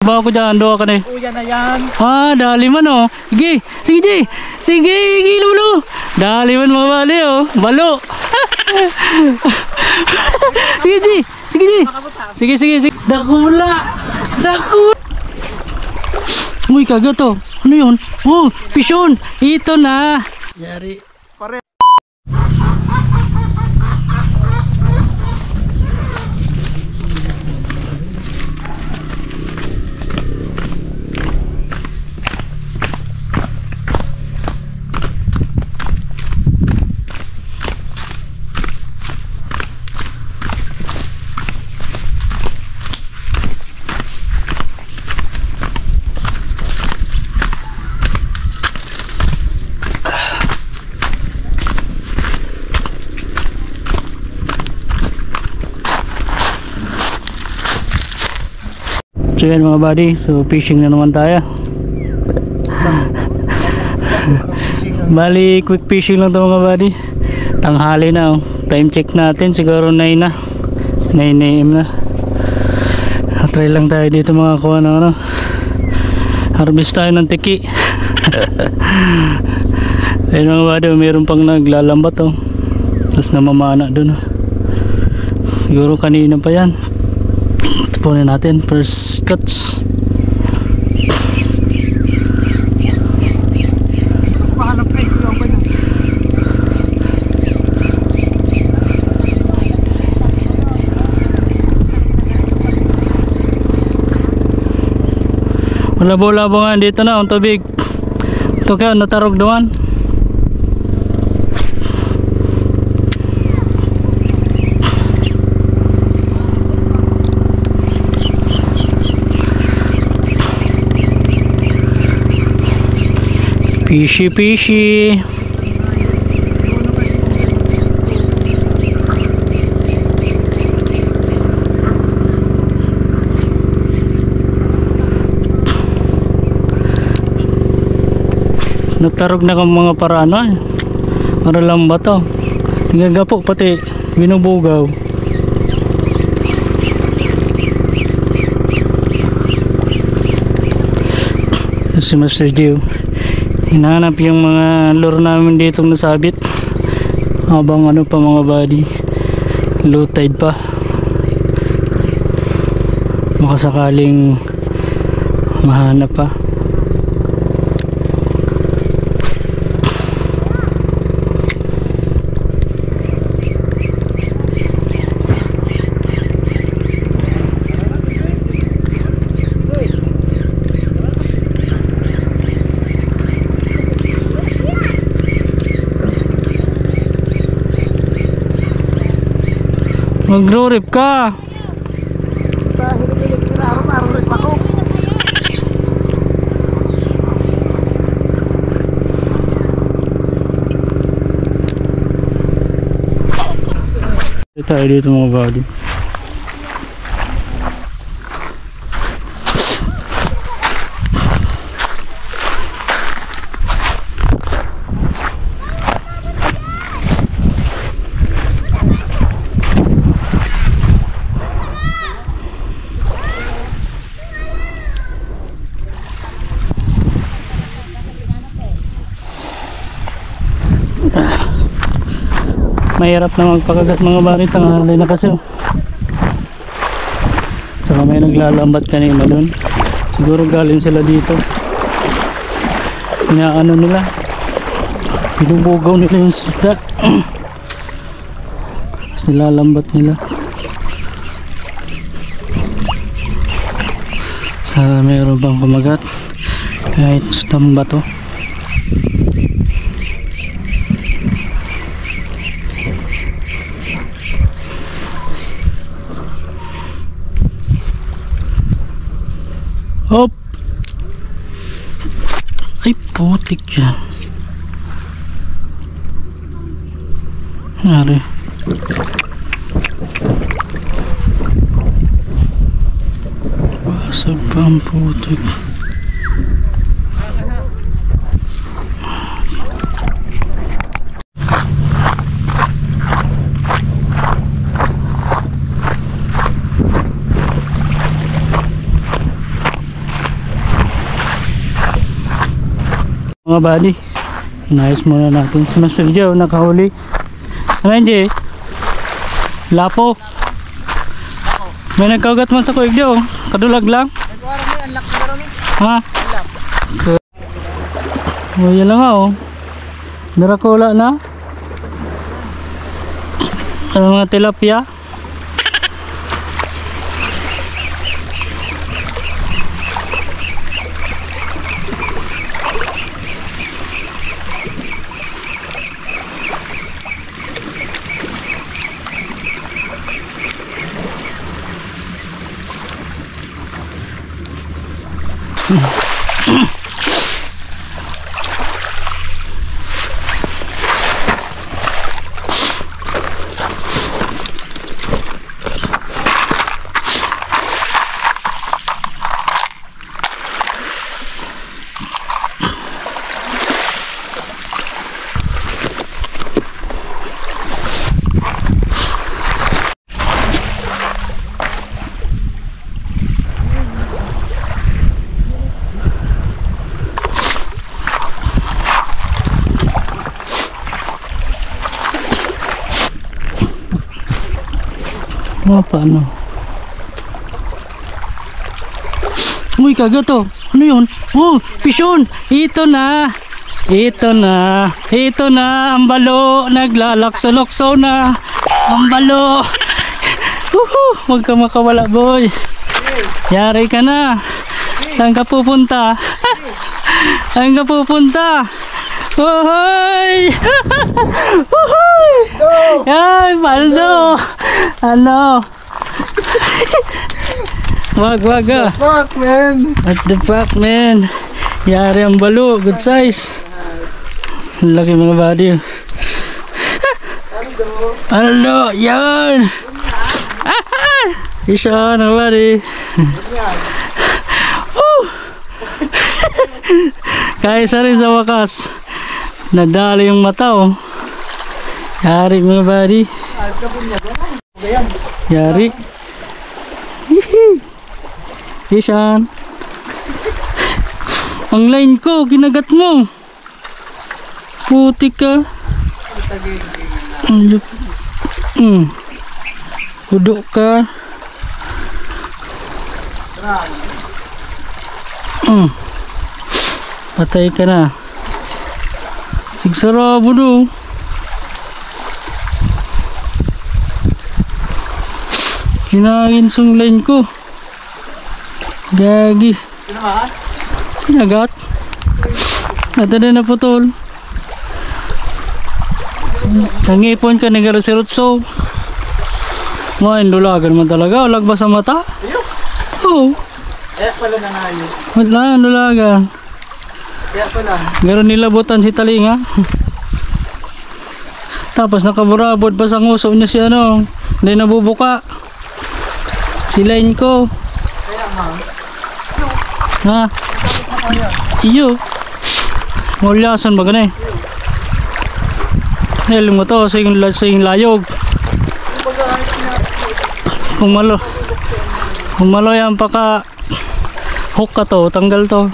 Abang ako dyan, doa ka na eh. Uyan na yan. Ah, dali man oh. Sige, sige Jay. Sige, lulo. Dali man mga bali oh. Balo. Sige Jay. Sige Jay. Sige, sige, sige. Dakula. Dakula. Uy, kagat to. Ano yun? Oh, pisyon. Ito na. Yari. So yan mga buddy, so fishing na naman tayo. Bali quick fishing lang to mga buddy. Tanghali na oh. Time check natin siguro 9 na 9 AM na. Try lang tayo dito mga kuha na ano. Harvest tayo ng tiki. Ayun mga buddy, mayroon pang naglalambat oh. Tapos namamana dun oh. Siguro kanina pa yan. Punin natin first cuts. Malabo-labo nga dito na ang tubig. Ito kaya natarog doon. Fishy, fishy. Nagtarog na kang mga parano eh. Para lang ba to? Tingagapo pati binubugaw. Si Master Dio hinahanap yung mga lure namin dito nasabit habang ano pa mga buddy, low tide pa, makasakaling mahanap pa. Mag-rip ka. Ito tayo dito mga buddy. Mahirap na magpakagat mga barit, tanghali na kasi. Saka may naglalambat kanina doon. Siguro galing sila dito. Inaano nila, binubugaw nila yung isda. Tapos nilalambat nila. Mayroon bang kumagat kahit stamba to. Hop! Ay putik yan. Nari. Basag pa ang putik. Mga buddy, inayos muna natin si Master Joe, nakahuli. Ano yun, Jay? Lapo. May nagkaugat man sa kuig Joe, kadulag lang. Ha? O yan lang nga oh. Dracula na. Ano mga tilapia. Paano? Uy, kagat to. Ano yun? Oh, pisyon! Ito na! Ito na! Ito na! Ang balo! Naglalakso-lokso na! Ang balo! Huwag ka makawala, boy! Yari ka na! Saan ka pupunta? Saan ka pupunta? Hoy! Hoy! Ay, Baldo! Ano? Wag ah. Fuck, man. What the fuck, man? Yari ang balo, good size. Ang laki mga body. Aldo, yan. Isa na body. Kaisa rin sa wakas. Nadali yung mata oh. Yari mga body. Yari. Isan. Ang line ko, kinagat mo. Putik ka. Hudok ka. Patay ka na. Sigsarabo do. Kinagin sung line ko. Gagi. Kinagat. At na naputol. Nangipon ka ng garasirotso. Mga indulagan mo talaga. Walag ba sa mata? Oo. Kaya pala na nga yun. Wala, indulagan. Kaya pala. Garo nilabutan si Talinga. Tapos nakaburabod pa sa nguso niya si ano. Hindi nabubuka. Si line ko. Kaya nga. Ha? Iyo. Mulyasan ba ganun eh? Nailing mo to sa yung layog. Kung malo yan paka hook ka to, tanggal to.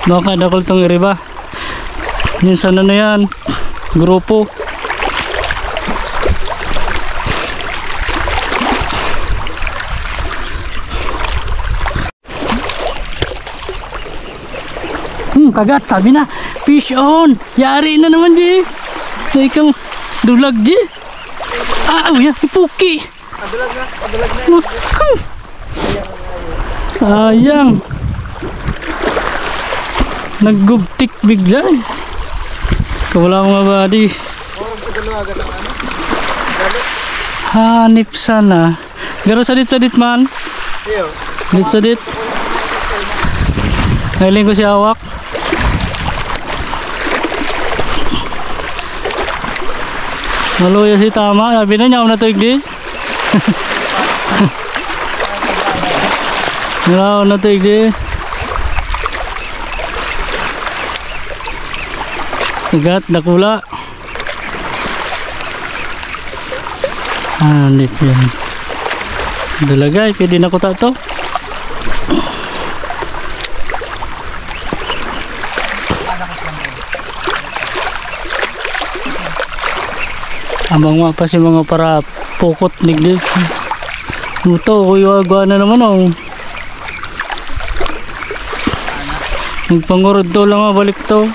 Baka dakol tong iriba. Minsan ano yan, grupo. Kagat, sabi na, fish on. Yari na naman, G. Ikaw, dulag, G. Uy, ipuki. Kadulag na. Sayang. Naggubtik bigla. Kawala mga body. Hanip sana. Garo sadit-sadit man. Sadit-sadit. Ngayon ko si awak. Maluya si tama. Sabi na niya, na tuig din. Wala na tuig din. Igat, dakula. Hanip yan. Dalagay, pwede na kuta to. Amang nga pa si mga para pukot niglig. Ito, kuya na naman oh. Nagpangurod to lang balik to.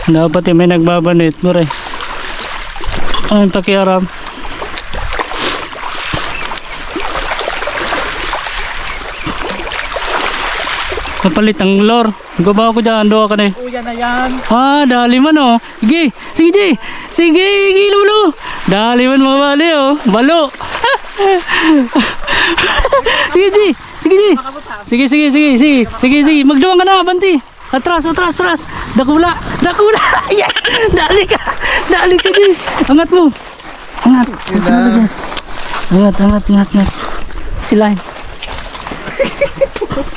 Dapat may nagbabanit mo rin. Anong takiaram? Kapalit ang lor. Gabaw ko dyan. Doa ka na eh. Kuya na yan. Ah, dali man oh. Sige, sige, sige, sige, lulo. Dali man mga bali oh. Balo. Sige, sige, sige, sige, sige, sige, sige, sige, sige, magduwang ka na, banti. Atras, atras, atras. Dakula, dakula. Ayan, dali ka di. Angat mo. Angat. Angat, angat, angat, angat. Silahin.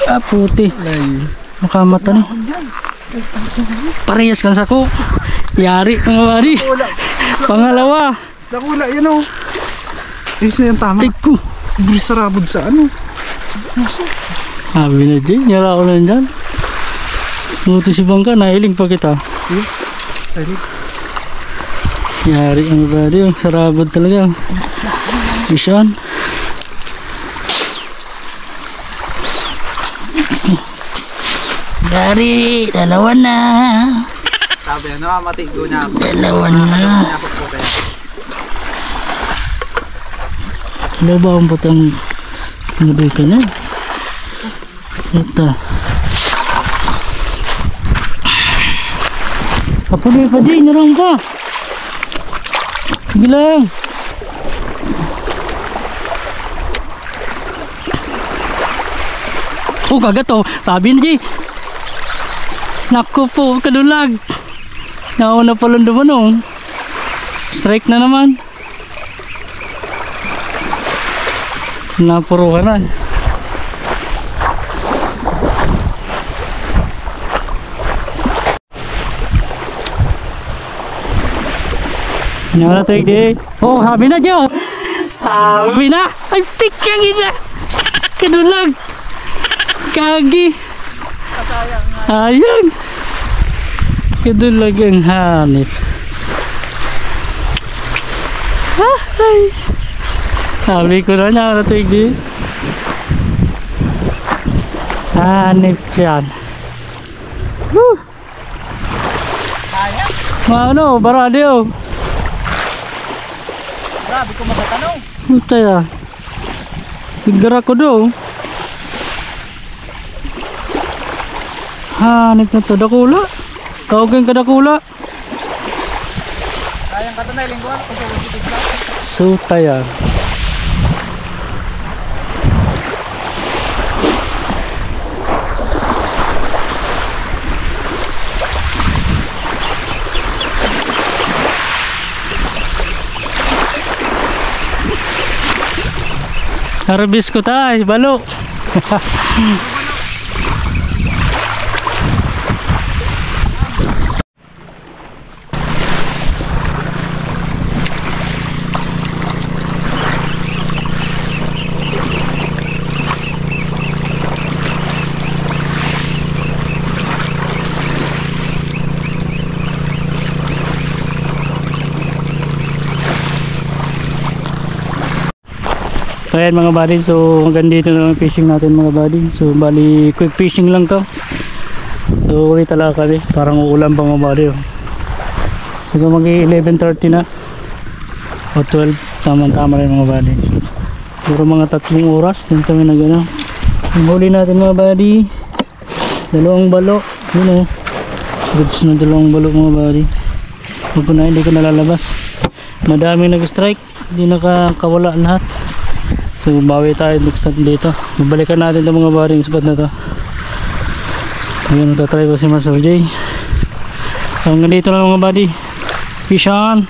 Ah, puti. Makamata ni. Parehas kan sako. Yari mga bari. Pangalawa. Dakula, yan o. Ayos na yan, tama. Iko. Bilis sarabod sa ano. Sabi na dyan. Yara ko lang dyan. Buti si Bangka. Nahiling pa kita. Yari ang bari. Sarabod talaga. Isyan. Yari. Dalawa na. Sabi na, matigo niya ako. Dalawa na. Ako po kaya. Ano ba ang putang nabay ka na? Ito. Kapuloy pa din, narang ka. Sige lang. Oh, kagat oh. Sabi na di. Naku po, kadulag. Nauna pa lang naman oh. Strike na naman. Napuruhan na. Ano na ito di? Oh, habi na Joe. Habi na. Ay, tikang ina. Kadulag. Kagi. Ayun. Kadulag ang hanip. Ay. Sabi ko na niya na tuwig di. Hanip yan. Woo! Ano, baradi oh. Grabe ko makatanong. Ito ya. Sigara ko do. Hanip na to. Dakula. Tawagin ka dakula. Kayang katanay, lingguan. Kung sa wajibig lang. Suta yan. Harabis ko tayo, balo. So ayan mga buddy, so hanggang dito na lang fishing natin mga buddy. So bali quick fishing lang to. So uwi talaga kami, parang uulan pa mga buddy oh. So magi 11:30 na o 12, tama rin mga buddy. Puro mga 3 oras din kami na gano'n. Yung huli natin mga buddy, dalawang balo, yun oh. Goods na dalawang balo mga buddy. Huwag ko na, hindi ko nalalabas. Madaming nag-strike, hindi nakakawala lahat. So bawi tayo next time dito. Babalikan natin itong mga baring spot na to. Ayun, tatry ko si Master J. So hanggang dito lang mga buddy. Fish on!